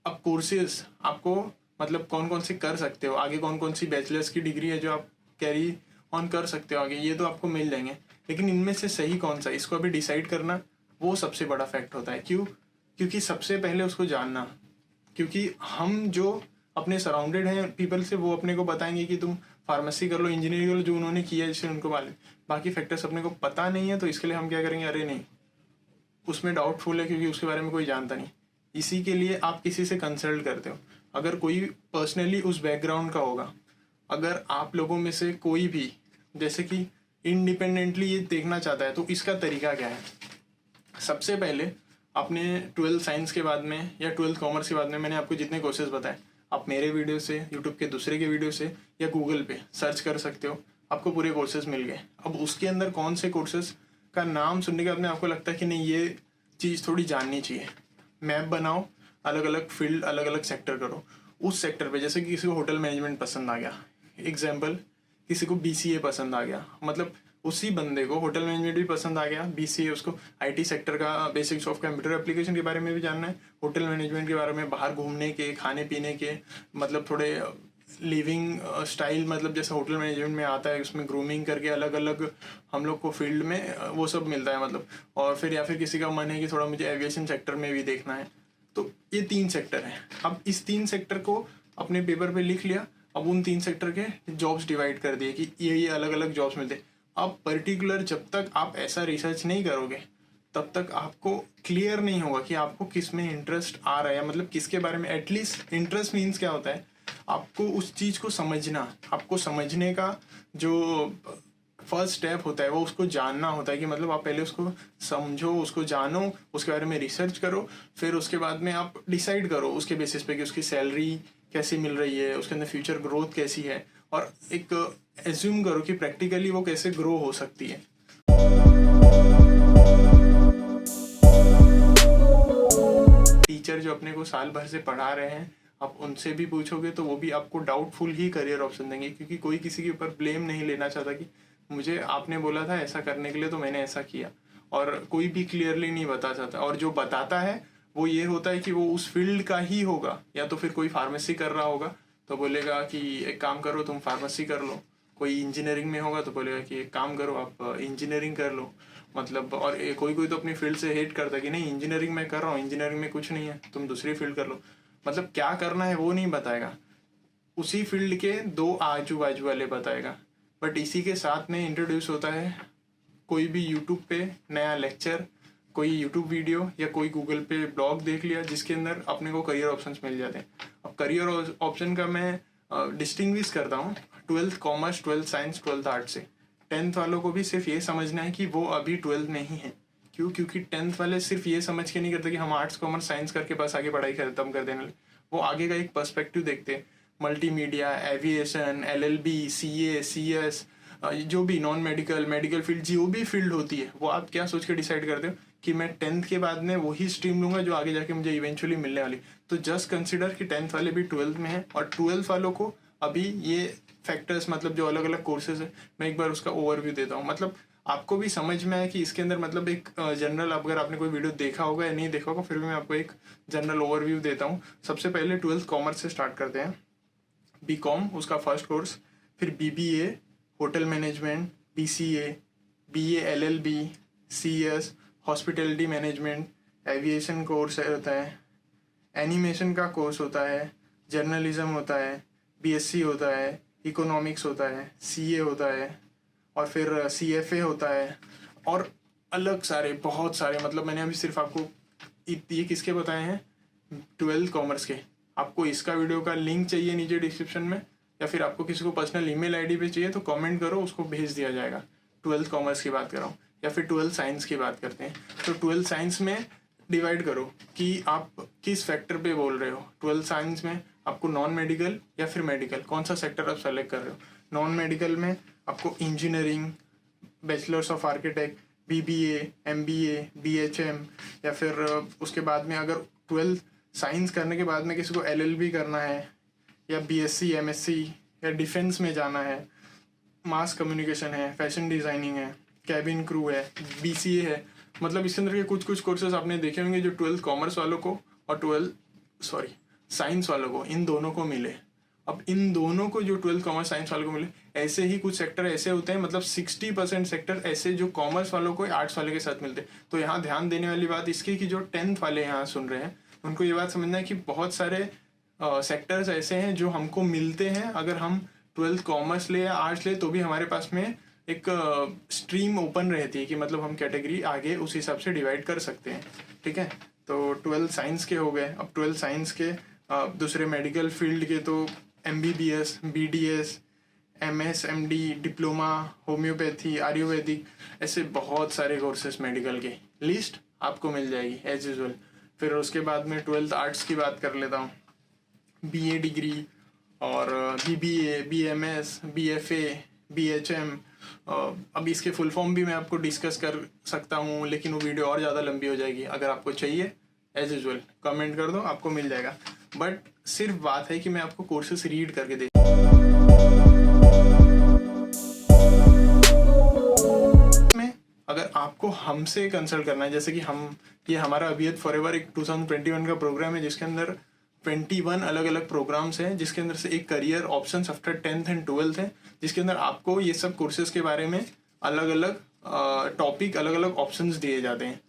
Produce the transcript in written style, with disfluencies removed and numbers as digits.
अब कोर्सेज आपको मतलब कौन कौन से कर सकते हो आगे, कौन कौन सी बैचलर्स की डिग्री है जो आप कैरी ऑन कर सकते हो आगे, ये तो आपको मिल जाएंगे। लेकिन इनमें से सही कौन सा, इसको अभी डिसाइड करना वो सबसे बड़ा फैक्ट होता है। क्यों? क्योंकि सबसे पहले उसको जानना, क्योंकि हम जो अपने सराउंडेड हैं पीपल से, वो अपने को बताएंगे कि तुम फार्मेसी कर लो, इंजीनियरिंग कर लो, जो उन्होंने किया है जिससे उनको मालूम। बाकी फैक्टर्स अपने को पता नहीं है, तो इसके लिए हम क्या करेंगे, अरे नहीं उसमें डाउटफुल है क्योंकि उसके बारे में कोई जानता नहीं। इसी के लिए आप किसी से कंसल्ट करते हो। अगर कोई पर्सनली उस बैकग्राउंड का होगा, अगर आप लोगों में से कोई भी जैसे कि इंडिपेंडेंटली ये देखना चाहता है, तो इसका तरीका क्या है। सबसे पहले आपने 12th साइंस के बाद में या 12th कॉमर्स के बाद में मैंने आपको जितने कोर्सेज बताए, आप मेरे वीडियो से, यूट्यूब के दूसरे के वीडियो से या गूगल पे सर्च कर सकते हो, आपको पूरे कोर्सेज मिल गए। अब उसके अंदर कौन से कोर्सेज का नाम सुनने के बाद में आपको लगता है कि नहीं ये चीज़ थोड़ी जाननी चाहिए, मैप बनाओ, अलग अलग फील्ड, अलग अलग सेक्टर करो। उस सेक्टर पे जैसे कि किसी को होटल मैनेजमेंट पसंद आ गया, एग्जाम्पल किसी को BCA पसंद आ गया, मतलब उसी बंदे को होटल मैनेजमेंट भी पसंद आ गया, BCA उसको IT सेक्टर का बेसिक्स ऑफ कंप्यूटर एप्लीकेशन के बारे में भी जानना है, होटल मैनेजमेंट के बारे में, बाहर घूमने के, खाने पीने के, मतलब थोड़े लिविंग स्टाइल, मतलब जैसे होटल मैनेजमेंट में आता है उसमें ग्रूमिंग करके अलग अलग हम लोग को फील्ड में वो सब मिलता है मतलब। और फिर या फिर किसी का मन है कि थोड़ा मुझे एविएशन सेक्टर में भी देखना है, तो ये 3 सेक्टर हैं। अब इस 3 सेक्टर को अपने पेपर पे लिख लिया, अब उन 3 सेक्टर के जॉब्स डिवाइड कर दिए कि ये अलग अलग जॉब्स मिलते हैं। अब पर्टिकुलर जब तक आप ऐसा रिसर्च नहीं करोगे तब तक आपको क्लियर नहीं होगा कि आपको किस में इंटरेस्ट आ रहा है, मतलब किसके बारे में। एटलीस्ट इंटरेस्ट मीन्स क्या होता है, आपको उस चीज़ को समझना, आपको समझने का जो फर्स्ट स्टेप होता है वो उसको जानना होता है कि मतलब आप पहले उसको समझो, उसको जानो, उसके बारे में रिसर्च करो, फिर उसके बाद में आप डिसाइड करो उसके बेसिस पे कि उसकी सैलरी कैसी मिल रही है, उसके अंदर फ्यूचर ग्रोथ कैसी है, और एक एज्यूम करो कि प्रैक्टिकली वो कैसे ग्रो हो सकती है। टीचर जो अपने को साल भर से पढ़ा रहे हैं, आप उनसे भी पूछोगे तो वो भी आपको डाउटफुल ही करियर ऑप्शन देंगे, क्योंकि कोई किसी के ऊपर ब्लेम नहीं लेना चाहता कि मुझे आपने बोला था ऐसा करने के लिए तो मैंने ऐसा किया, और कोई भी क्लियरली नहीं बता चाहता। और जो बताता है वो ये होता है कि वो उस फील्ड का ही होगा, या तो फिर कोई फार्मेसी कर रहा होगा तो बोलेगा कि एक काम करो तुम फार्मेसी कर लो, कोई इंजीनियरिंग में होगा तो बोलेगा कि एक काम करो आप इंजीनियरिंग कर लो, मतलब। और कोई कोई तो अपनी फील्ड से हेट करता है कि नहीं इंजीनियरिंग में कर रहा हूँ, इंजीनियरिंग में कुछ नहीं है, तुम दूसरी फील्ड कर लो। मतलब क्या करना है वो नहीं बताएगा, उसी फील्ड के 2 आजू बाजू वाले बताएगा। बट इसी के साथ में इंट्रोड्यूस होता है कोई भी यूट्यूब पे नया लेक्चर, कोई यूट्यूब वीडियो या कोई गूगल पे ब्लॉग देख लिया जिसके अंदर अपने को करियर ऑप्शंस मिल जाते हैं। अब करियर ऑप्शन का मैं डिस्टिंग्विश करता हूँ 12th commerce, 12th science, 12th art से। 10th वालों को भी सिर्फ ये समझना है कि वो अभी 12th में ही है। क्यों? क्योंकि 10th वाले सिर्फ ये समझ के नहीं करते कि हम आर्ट्स कॉमर्स साइंस करके बस आगे पढ़ाई खत्म कर देने, वो आगे का एक पर्सपेक्टिव देखते हैं। Multimedia, aviation, LLB, CA, CS, जो भी नॉन मेडिकल, मेडिकल फील्ड, जो भी फील्ड होती है वो आप क्या सोच के डिसाइड करते हो कि मैं 10th के बाद में वही स्ट्रीम लूंगा जो आगे जाके मुझे इवेंचुअली मिलने वाली। तो जस्ट कंसिडर कि 10th वाले भी 12th में है, और 12th वालों को अभी ये फैक्टर्स, मतलब जो अलग अलग कोर्सेज है, मैं एक बार उसका ओवरव्यू देता हूँ। मतलब आपको भी समझ में आए कि इसके अंदर मतलब एक जनरल, अगर आपने कोई वीडियो देखा होगा या नहीं देखा होगा, फिर भी मैं आपको एक जनरल ओवरव्यू देता हूँ। सबसे पहले 12th कॉमर्स से स्टार्ट करते हैं। BCom उसका फर्स्ट कोर्स, फिर BBA hotel management, BCA, BA LLB, CS hospitality management, aviation course होता है, एनिमेशन का कोर्स होता है, जर्नलिज्म होता है, BSc होता है, इकोनॉमिक्स होता है, CA होता है, और फिर CFA होता है, और अलग सारे बहुत सारे, मतलब मैंने अभी सिर्फ आपको ये किसके बताए हैं 12th कॉमर्स के। आपको इसका वीडियो का लिंक चाहिए नीचे डिस्क्रिप्शन में, या फिर आपको किसी को पर्सनल ईमेल आईडी पे चाहिए तो कमेंट करो, उसको भेज दिया जाएगा। 12th कॉमर्स की बात कर रहा हूँ, या फिर 12th साइंस की बात करते हैं तो 12th साइंस में डिवाइड करो कि आप किस फैक्टर पे बोल रहे हो। 12th साइंस में आपको नॉन मेडिकल या फिर मेडिकल, कौन सा सेक्टर आप सेलेक्ट कर रहे हो। नॉन मेडिकल में आपको engineering, bachelors of architect, BBA, MBA, BHM, या फिर उसके बाद में अगर 12th साइंस करने के बाद में किसी को LLB करना है, या BSc, MSc, या डिफेंस में जाना है, मास कम्युनिकेशन है, फैशन डिज़ाइनिंग है, कैबिन क्रू है, BCA है। मतलब इसके अंदर के कुछ कुछ कोर्सेज आपने देखे होंगे जो 12th कॉमर्स वालों को और साइंस वालों को, इन दोनों को मिले। अब इन दोनों को जो 12th कॉमर्स साइंस वालों को मिले, ऐसे ही कुछ सेक्टर ऐसे होते हैं, मतलब 60% सेक्टर ऐसे जो कॉमर्स वालों को आर्ट्स वाले के साथ मिलते हैं। तो यहाँ ध्यान देने वाली बात इसकी कि जो 10th वाले यहाँ सुन रहे हैं उनको ये बात समझना है कि बहुत सारे सेक्टर्स ऐसे हैं जो हमको मिलते हैं। अगर हम 12th कॉमर्स ले या आर्ट्स ले तो भी हमारे पास में एक स्ट्रीम ओपन रहती है कि मतलब हम कैटेगरी आगे उस हिसाब से डिवाइड कर सकते हैं। ठीक है, तो 12th साइंस के हो गए। अब 12th साइंस के दूसरे मेडिकल फील्ड के तो MBBS, BDS, MS, MD, diploma, homeopathy, Ayurvedic, ऐसे बहुत सारे कोर्सेस मेडिकल के लिस्ट आपको मिल जाएगी एज यूजल। फिर उसके बाद में 12th आर्ट्स की बात कर लेता हूँ। BA डिग्री और BBA, BMS, BFA, BHM, अब इसके फुल फॉर्म भी मैं आपको डिस्कस कर सकता हूँ, लेकिन वो वीडियो और ज़्यादा लंबी हो जाएगी। अगर आपको चाहिए एज यूजल कमेंट कर दो, आपको मिल जाएगा। बट सिर्फ बात है कि मैं आपको कोर्सेस रीड करके दे में अगर आपको हमसे कंसल्ट करना है, जैसे कि ये हमारा अभियत फॉरएवर एक 2021 का प्रोग्राम है जिसके अंदर 21 अलग अलग प्रोग्राम्स हैं, जिसके अंदर से एक career options after 10th and 12th है, जिसके अंदर आपको ये सब कोर्सेज के बारे में अलग अलग टॉपिक, अलग अलग ऑप्शंस दिए जाते हैं।